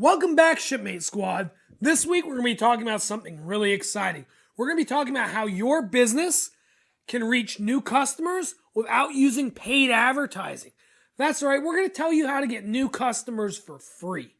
Welcome back, Shipmate Squad. This week we're going to be talking about something really exciting. We're going to be talking about how your business can reach new customers without using paid advertising. That's right, we're going to tell you how to get new customers for free.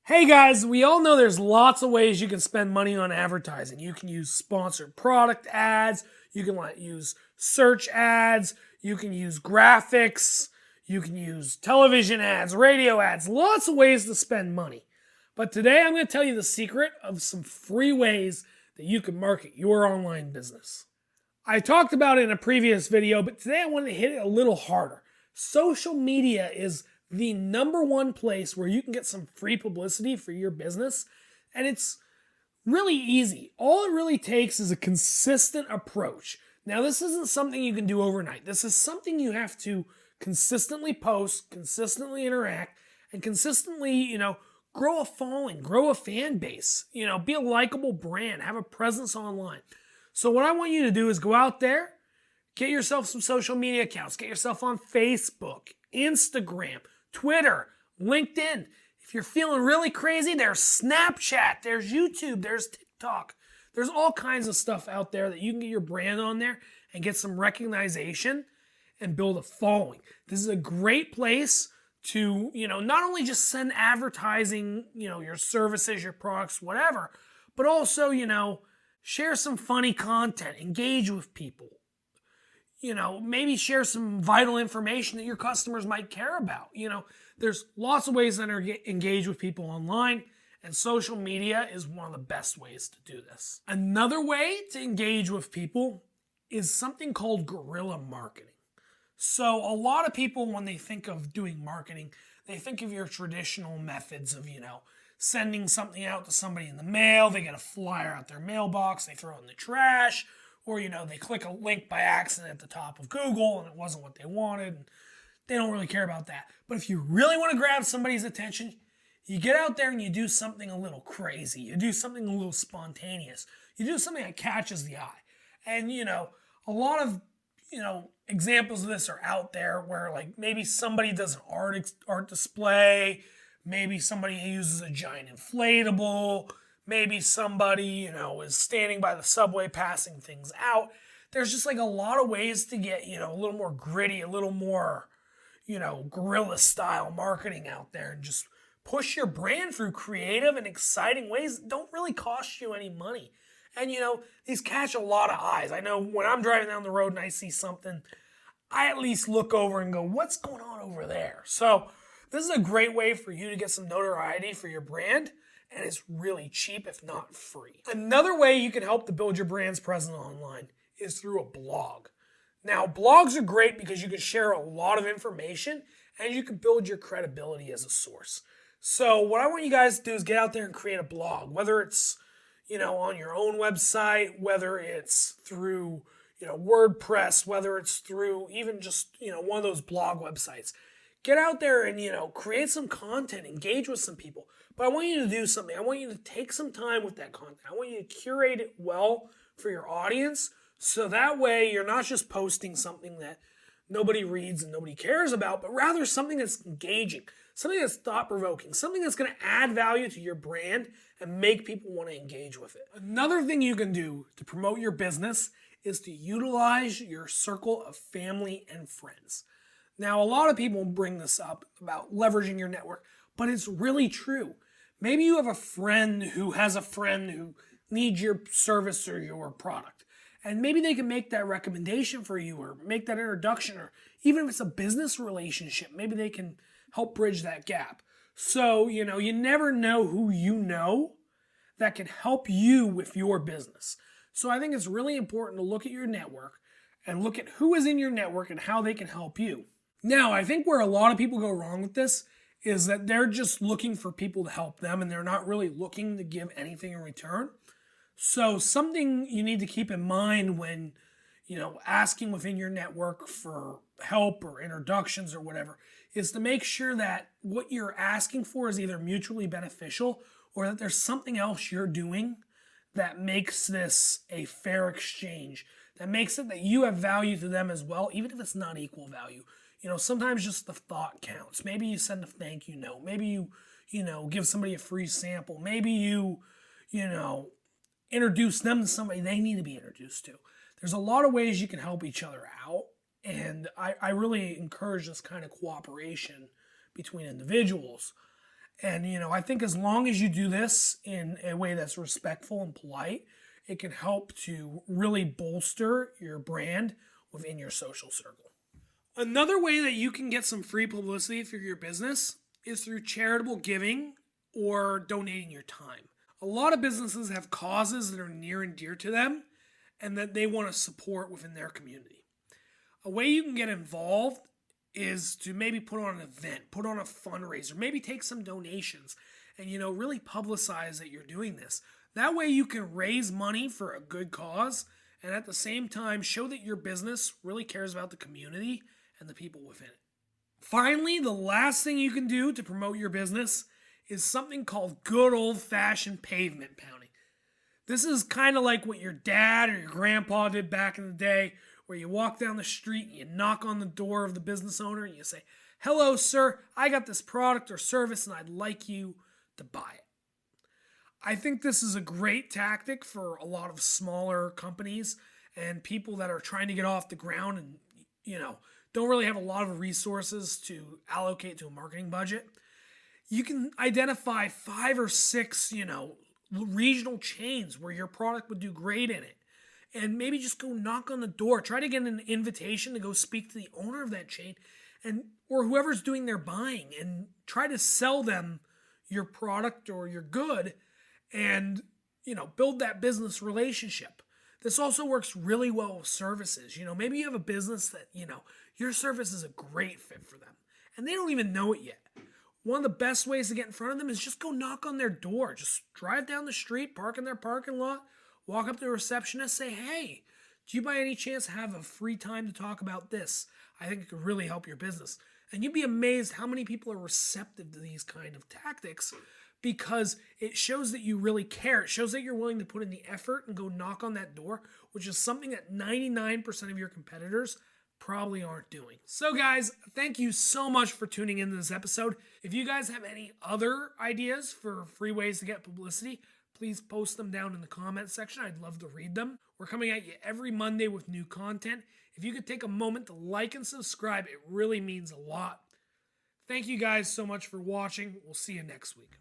Hey guys, we all know there's lots of ways you can spend money on advertising. You can use sponsored product ads, you can use search ads, you can use graphics, you can use television ads, radio ads, lots of ways to spend money. But today I'm going to tell you the secret of some free ways that you can market your online business. I talked about it in a previous video, but today I want to hit it a little harder. Social media is the number one place where you can get some free publicity for your business, and it's really easy. All it really takes is a consistent approach. Now, this isn't something you can do overnight. This is something you have to consistently post, consistently interact, and consistently, grow a following, grow a fan base, be a likable brand, have a presence online. So what I want you to do is go out there, get yourself some social media accounts, get yourself on Facebook, Instagram, Twitter, LinkedIn. If you're feeling really crazy, there's Snapchat, there's YouTube, there's TikTok. There's all kinds of stuff out there that you can get your brand on there and get some recognition and build a following. This is a great place to, not only just send advertising, your services, your products, whatever, but also, share some funny content, engage with people. Maybe share some vital information that your customers might care about. There's lots of ways that are engage with people online, and social media is one of the best ways to do this. Another way to engage with people is something called guerrilla marketing. So a lot of people, when they think of doing marketing, they think of your traditional methods of, sending something out to somebody in the mail, they get a flyer out their mailbox, they throw it in the trash, or, they click a link by accident at the top of Google and it wasn't what they wanted. And they don't really care about that. But if you really want to grab somebody's attention, you get out there and you do something a little crazy. You do something a little spontaneous. You do something that catches the eye. And, a lot of, examples of this are out there where maybe somebody does an art display. Maybe somebody uses a giant inflatable. Maybe somebody, is standing by the subway passing things out. There's just a lot of ways to get, a little more gritty, a little more, guerrilla style marketing out there and just push your brand through creative and exciting ways that don't really cost you any money. And, these catch a lot of eyes. I know when I'm driving down the road and I see something, I at least look over and go, what's going on over there? So this is a great way for you to get some notoriety for your brand. And it's really cheap, if not free. Another way you can help to build your brand's presence online is through a blog. Now, blogs are great because you can share a lot of information and you can build your credibility as a source. So what I want you guys to do is get out there and create a blog, whether it's, on your own website, whether it's through, WordPress, whether it's through even just, one of those blog websites. Get out there and, create some content, engage with some people. But I want you to do something. I want you to take some time with that content. I want you to curate it well for your audience. So that way you're not just posting something that nobody reads and nobody cares about, but rather something that's engaging, something that's thought-provoking, something that's going to add value to your brand and make people want to engage with it. Another thing you can do to promote your business is to utilize your circle of family and friends. Now, a lot of people bring this up about leveraging your network, but it's really true. Maybe you have a friend who has a friend who needs your service or your product. And maybe they can make that recommendation for you or make that introduction, or even if it's a business relationship, maybe they can help bridge that gap. So, you never know who you know that can help you with your business. So I think it's really important to look at your network and look at who is in your network and how they can help you. Now, I think where a lot of people go wrong with this is that they're just looking for people to help them and they're not really looking to give anything in return. So something you need to keep in mind when, asking within your network for help or introductions or whatever is to make sure that what you're asking for is either mutually beneficial or that there's something else you're doing that makes this a fair exchange, that makes it that you have value to them as well, even if it's not equal value. Sometimes just the thought counts. Maybe you send a thank you note. Maybe you give somebody a free sample. Maybe you introduce them to somebody they need to be introduced to. There's a lot of ways you can help each other out. And I really encourage this kind of cooperation between individuals. And, I think as long as you do this in a way that's respectful and polite, it can help to really bolster your brand within your social circle. Another way that you can get some free publicity for your business is through charitable giving or donating your time. A lot of businesses have causes that are near and dear to them and that they want to support within their community. A way you can get involved is to maybe put on an event, put on a fundraiser, maybe take some donations and, really publicize that you're doing this. That way you can raise money for a good cause and at the same time show that your business really cares about the community and the people within it. Finally, the last thing you can do to promote your business is something called good old-fashioned pavement pounding. This is kind of like what your dad or your grandpa did back in the day, where you walk down the street and you knock on the door of the business owner and you say, "Hello, sir, I got this product or service and I'd like you to buy it." I think this is a great tactic for a lot of smaller companies and people that are trying to get off the ground and, don't really have a lot of resources to allocate to a marketing budget. You can identify 5 or 6, regional chains where your product would do great in it. And maybe just go knock on the door. Try to get an invitation to go speak to the owner of that chain or whoever's doing their buying and try to sell them your product or your good and, build that business relationship. This also works really well with services. Maybe you have a business that, your service is a great fit for them and they don't even know it yet. One of the best ways to get in front of them is just go knock on their door. Just drive down the street, park in their parking lot, walk up to the receptionist, say, "Hey, do you by any chance have a free time to talk about this? I think it could really help your business." And you'd be amazed how many people are receptive to these kind of tactics because it shows that you really care. It shows that you're willing to put in the effort and go knock on that door, which is something that 99% of your competitors probably aren't doing. So guys, thank you so much for tuning into this episode. If you guys have any other ideas for free ways to get publicity, please post them down in the comment section. I'd love to read them. We're coming at you every Monday with new content. If you could take a moment to like and subscribe, it really means a lot. Thank you guys so much for watching. We'll see you next week.